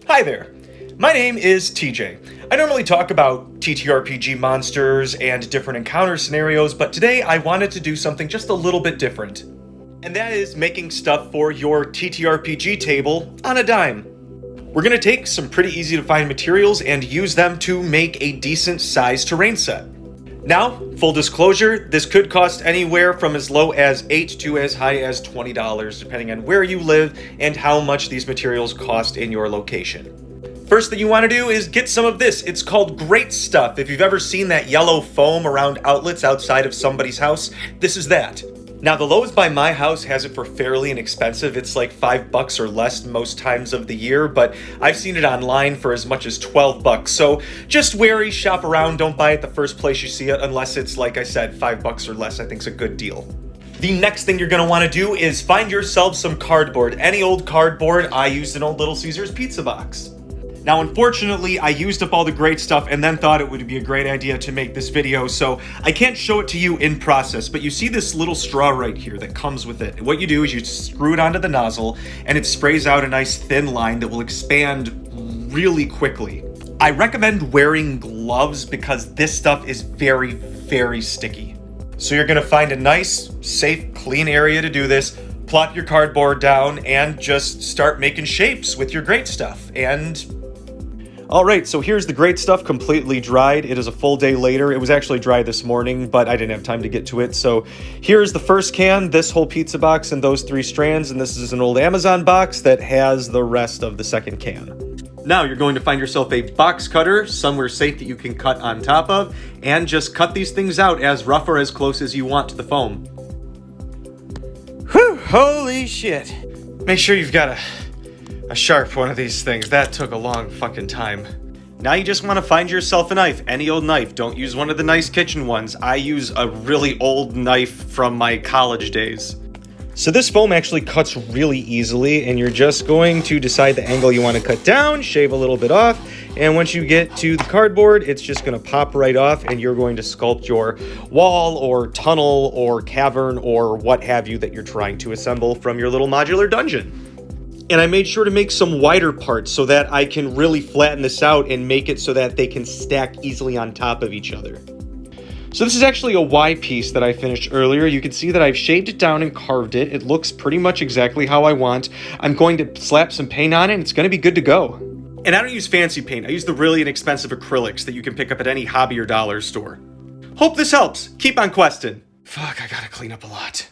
Hi there, my name is TJ. I normally talk about TTRPG monsters and different encounter scenarios, but today I wanted to do something just a little bit different. And that is making stuff for your TTRPG table on a dime. We're going to take some pretty easy to find materials and use them to make a decent sized terrain set. Now, full disclosure, this could cost anywhere from as low as $8 to as high as $20, depending on where you live and how much these materials cost in your location. First thing you want to do is get some of this. It's called Great Stuff. If you've ever seen that yellow foam around outlets outside of somebody's house, this is that. Now, the Lowe's by my house has it for fairly inexpensive. It's like $5 or less most times of the year, but I've seen it online for as much as $12. So just wary, shop around, don't buy it the first place you see it unless it's, like I said, $5 or less. I think it's a good deal. The next thing you're gonna wanna do is find yourself some cardboard. Any old cardboard. I used an old Little Caesars pizza box. Now, unfortunately, I used up all the great stuff and then thought it would be a great idea to make this video, so I can't show it to you in process, but you see this little straw right here that comes with it. What you do is you screw it onto the nozzle and it sprays out a nice thin line that will expand really quickly. I recommend wearing gloves because this stuff is very, very sticky. So you're gonna find a nice, safe, clean area to do this, plop your cardboard down, and just start making shapes with your great stuff. And alright, so here's the great stuff completely dried. It is a full day later. It was actually dry this morning, but I didn't have time to get to it. So here's the first can, this whole pizza box and those 3 strands, and this is an old Amazon box that has the rest of the second can. Now you're going to find yourself a box cutter, somewhere safe that you can cut on top of, and just cut these things out as rough or as close as you want to the foam. Whew, holy shit. Make sure you've got a sharp one of these things. That took a long fucking time. Now you just want to find yourself a knife, any old knife. Don't use one of the nice kitchen ones. I use a really old knife from my college days. So this foam actually cuts really easily, and you're just going to decide the angle you want to cut down, shave a little bit off, and once you get to the cardboard, it's just going to pop right off, and you're going to sculpt your wall or tunnel or cavern or what have you that you're trying to assemble from your little modular dungeon. And I made sure to make some wider parts so that I can really flatten this out and make it so that they can stack easily on top of each other. So this is actually a Y piece that I finished earlier. You can see that I've shaved it down and carved it. It looks pretty much exactly how I want. I'm going to slap some paint on it and it's going to be good to go. And I don't use fancy paint. I use the really inexpensive acrylics that you can pick up at any hobby or dollar store. Hope this helps. Keep on questing. Fuck, I gotta clean up a lot.